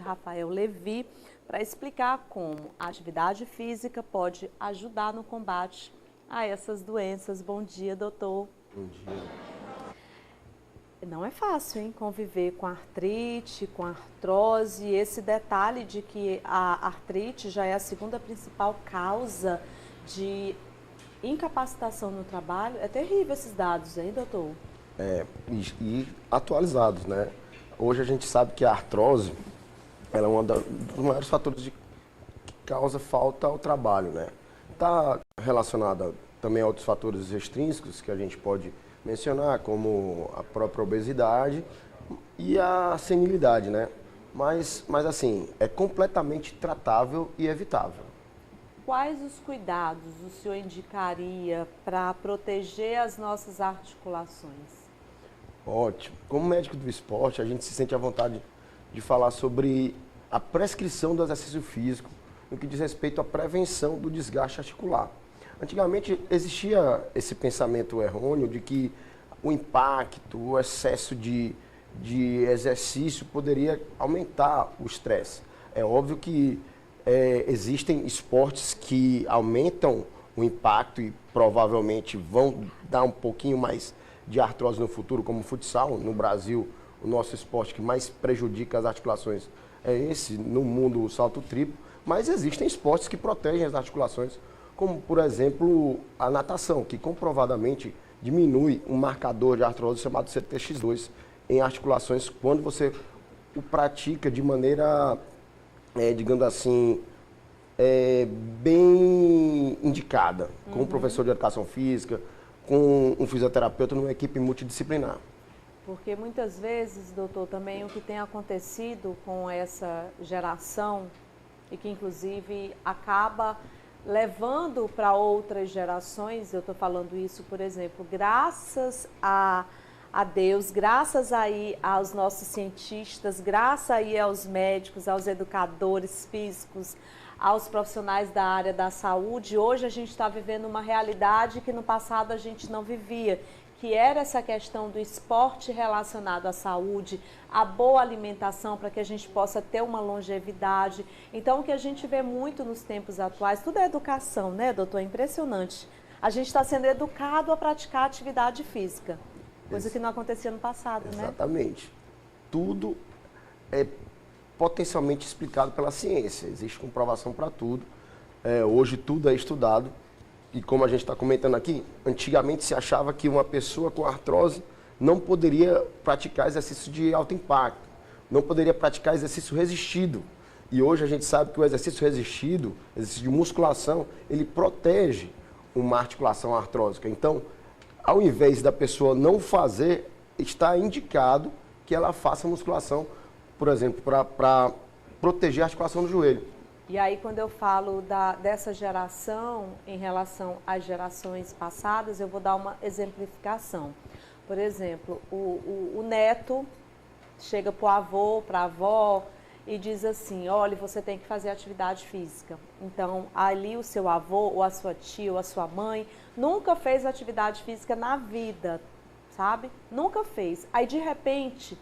Rafael Levi, para explicar como a atividade física pode ajudar no combate a essas doenças. Bom dia, doutor. Bom dia. Não é fácil, hein, conviver com artrite, com artrose, esse detalhe de que a artrite já é a segunda principal causa de incapacitação no trabalho. É terrível esses dados, hein, doutor? E atualizados, né? Hoje a gente sabe que a artrose ela é um dos maiores fatores que causa falta ao trabalho, né? Está relacionada também a outros fatores extrínsecos que a gente pode mencionar, como a própria obesidade e a senilidade, né? Mas assim, é completamente tratável e evitável. Quais os cuidados o senhor indicaria para proteger as nossas articulações? Ótimo. Como médico do esporte, a gente se sente à vontade de falar sobre a prescrição do exercício físico no que diz respeito à prevenção do desgaste articular. Antigamente existia esse pensamento errôneo de que o impacto, o excesso de exercício poderia aumentar o estresse. É óbvio que existem esportes que aumentam o impacto e provavelmente vão dar um pouquinho mais de artrose no futuro, como o futsal. No Brasil, o nosso esporte que mais prejudica as articulações é esse, no mundo o salto triplo, mas existem esportes que protegem as articulações, como por exemplo a natação, que comprovadamente diminui um marcador de artrose chamado CTX2 em articulações quando você o pratica de maneira, digamos assim, bem indicada, com um professor de educação física, com um fisioterapeuta numa equipe multidisciplinar. Porque muitas vezes, doutor, também o que tem acontecido com essa geração e que inclusive acaba levando para outras gerações, eu estou falando isso, por exemplo, graças a Deus, graças aí aos nossos cientistas, graças aí aos médicos, aos educadores físicos, aos profissionais da área da saúde, hoje a gente está vivendo uma realidade que no passado a gente não vivia, que era essa questão do esporte relacionado à saúde, a boa alimentação para que a gente possa ter uma longevidade. Então, o que a gente vê muito nos tempos atuais, tudo é educação, né, doutor? É impressionante. A gente está sendo educado a praticar atividade física, coisa que não acontecia no passado, né? Exatamente. Tudo é potencialmente explicado pela ciência. Existe comprovação para tudo. Hoje tudo é estudado. E como a gente está comentando aqui, antigamente se achava que uma pessoa com artrose não poderia praticar exercício de alto impacto, não poderia praticar exercício resistido. E hoje a gente sabe que o exercício resistido, exercício de musculação, ele protege uma articulação artrósica. Então, ao invés da pessoa não fazer, está indicado que ela faça musculação, por exemplo, para proteger a articulação do joelho. E aí, quando eu falo dessa geração em relação às gerações passadas, eu vou dar uma exemplificação. Por exemplo, o neto chega para o avô, para a avó e diz assim, olha, você tem que fazer atividade física. Então, ali o seu avô, ou a sua tia, ou a sua mãe, nunca fez atividade física na vida, sabe? Nunca fez. Aí, de repente,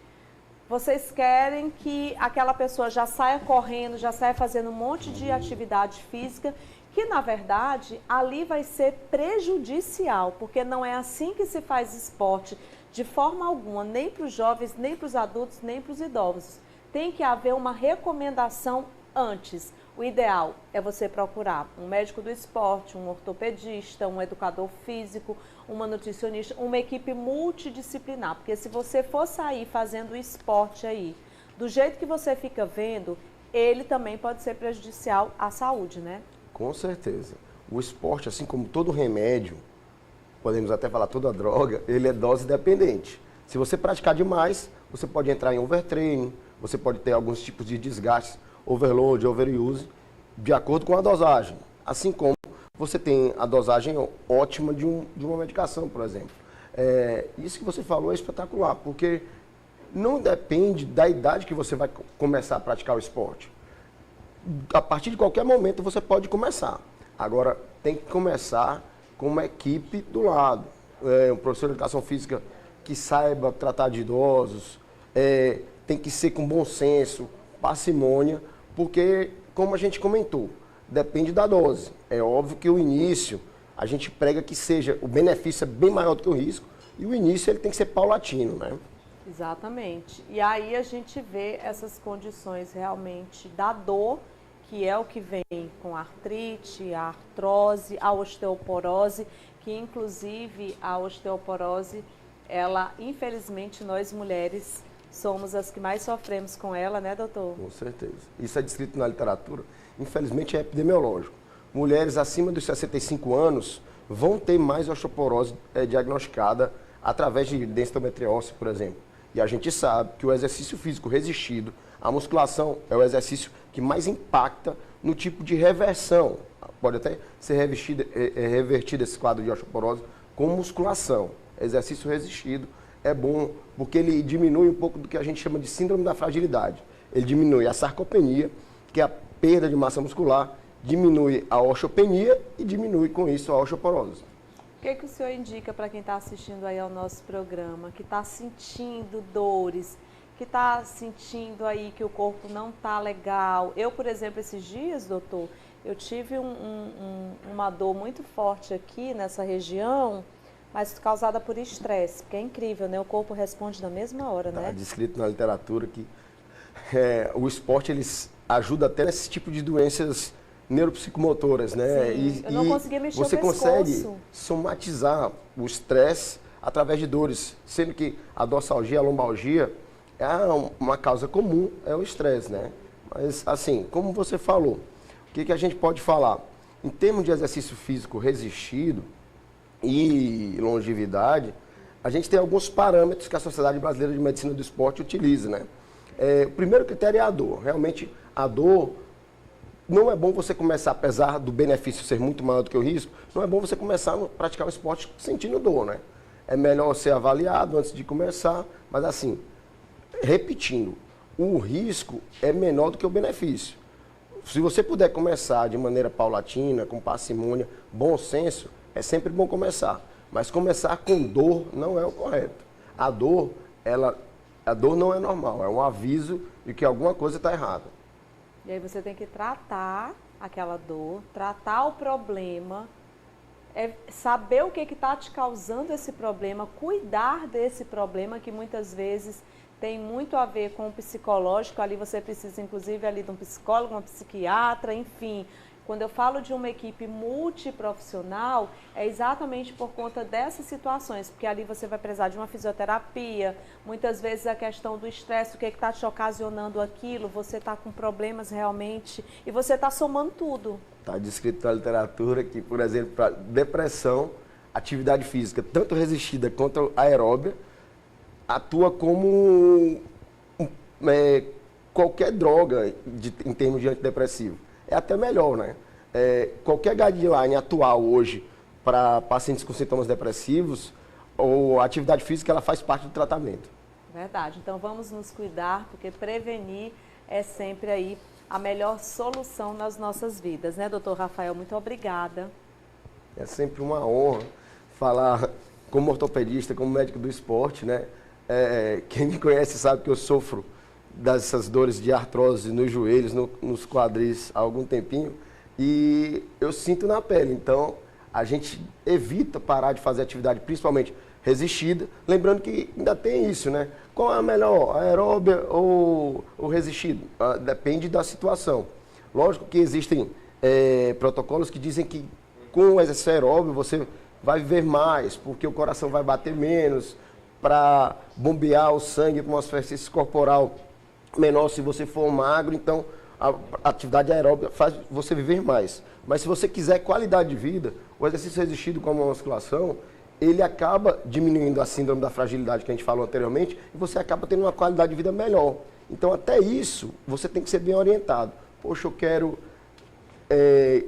vocês querem que aquela pessoa já saia correndo, já saia fazendo um monte de atividade física, que na verdade ali vai ser prejudicial, porque não é assim que se faz esporte de forma alguma, nem para os jovens, nem para os adultos, nem para os idosos. Tem que haver uma recomendação antes. O ideal é você procurar um médico do esporte, um ortopedista, um educador físico, uma nutricionista, uma equipe multidisciplinar. Porque se você for sair fazendo esporte aí, do jeito que você fica vendo, ele também pode ser prejudicial à saúde, né? Com certeza. O esporte, assim como todo remédio, podemos até falar toda droga, ele é dose dependente. Se você praticar demais, você pode entrar em overtraining, você pode ter alguns tipos de desgastes, overload, overuse, de acordo com a dosagem. Assim como você tem a dosagem ótima de uma medicação, por exemplo. Isso que você falou é espetacular, porque não depende da idade que você vai começar a praticar o esporte. A partir de qualquer momento você pode começar. Agora, tem que começar com uma equipe do lado. Um professor de educação física que saiba tratar de idosos, tem que ser com bom senso, parcimônia, porque, como a gente comentou, depende da dose. É óbvio que o início, a gente prega que seja, o benefício é bem maior do que o risco, e o início ele tem que ser paulatino, né? Exatamente. E aí a gente vê essas condições realmente da dor, que é o que vem com a artrite, a artrose, a osteoporose, que inclusive a osteoporose, ela, infelizmente, nós mulheres somos as que mais sofremos com ela, né, doutor? Com certeza. Isso é descrito na literatura. Infelizmente é epidemiológico. Mulheres acima dos 65 anos vão ter mais osteoporose diagnosticada através de densitometria óssea, por exemplo. E a gente sabe que o exercício físico resistido, a musculação é o exercício que mais impacta no tipo de reversão. Pode até ser revertido esse quadro de osteoporose com musculação. Exercício resistido é bom porque ele diminui um pouco do que a gente chama de síndrome da fragilidade. Ele diminui a sarcopenia, que é a perda de massa muscular, diminui a osteopenia e diminui com isso a osteoporose. O que o senhor indica para quem está assistindo aí ao nosso programa, que está sentindo dores, que está sentindo aí que o corpo não está legal? Eu, por exemplo, esses dias, doutor, eu tive uma dor muito forte aqui nessa região, mas causada por estresse, porque é incrível, né? O corpo responde na mesma hora, né? Está descrito na literatura que o esporte ele ajuda até nesse tipo de doenças neuropsicomotoras, né? Sim, eu não conseguia mexer você o pescoço. consegue somatizar o estresse através de dores, sendo que a dorsalgia, a lombalgia, uma causa comum é o estresse, né? Mas, assim, como você falou, o que a gente pode falar? Em termos de exercício físico resistido e longevidade, a gente tem alguns parâmetros que a Sociedade Brasileira de Medicina do Esporte utiliza, né? O primeiro critério é a dor. Realmente, a dor, não é bom você começar, apesar do benefício ser muito maior do que o risco, não é bom você começar a praticar o esporte sentindo dor, né? É melhor ser avaliado antes de começar, mas assim, repetindo, o risco é menor do que o benefício. Se você puder começar de maneira paulatina, com parcimônia, bom senso, é sempre bom começar. Mas começar com dor não é o correto. A dor não é normal, é um aviso de que alguma coisa está errada. E aí você tem que tratar aquela dor, tratar o problema, saber o que está te causando esse problema, cuidar desse problema que muitas vezes tem muito a ver com o psicológico. Ali você precisa inclusive ali de um psicólogo, uma psiquiatra, enfim. Quando eu falo de uma equipe multiprofissional, é exatamente por conta dessas situações, porque ali você vai precisar de uma fisioterapia, muitas vezes a questão do estresse, o que está te ocasionando aquilo, você está com problemas realmente, e você está somando tudo. Está descrito na literatura que, por exemplo, para depressão, atividade física, tanto resistida quanto aeróbia, atua como qualquer droga em termos de antidepressivo. É até melhor, né? Qualquer guideline atual hoje para pacientes com sintomas depressivos, ou a atividade física, ela faz parte do tratamento. Verdade. Então vamos nos cuidar, porque prevenir é sempre aí a melhor solução nas nossas vidas, né, doutor Rafael? Muito obrigada. É sempre uma honra falar como ortopedista, como médico do esporte, né? Quem me conhece sabe que eu sofro dessas dores de artrose nos joelhos, nos quadris há algum tempinho, e eu sinto na pele. Então, a gente evita parar de fazer atividade, principalmente resistida, lembrando que ainda tem isso, né? Qual é a melhor, aeróbia ou resistido? Depende da situação. Lógico que existem protocolos que dizem que com o exercício aeróbio você vai viver mais, porque o coração vai bater menos, para bombear o sangue para uma superfície corporal menor se você for magro, então a atividade aeróbica faz você viver mais. Mas se você quiser qualidade de vida, o exercício resistido como a musculação, ele acaba diminuindo a síndrome da fragilidade que a gente falou anteriormente e você acaba tendo uma qualidade de vida melhor. Então até isso você tem que ser bem orientado. Poxa, eu quero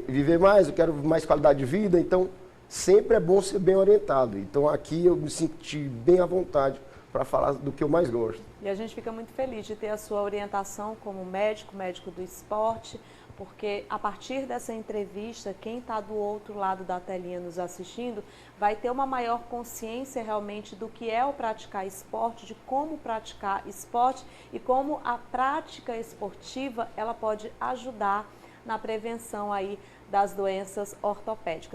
viver mais, eu quero mais qualidade de vida, então sempre é bom ser bem orientado. Então aqui eu me senti bem à vontade para falar do que eu mais gosto. E a gente fica muito feliz de ter a sua orientação como médico do esporte, porque a partir dessa entrevista, quem está do outro lado da telinha nos assistindo vai ter uma maior consciência realmente do que é o praticar esporte, de como praticar esporte e como a prática esportiva ela pode ajudar na prevenção aí das doenças ortopédicas.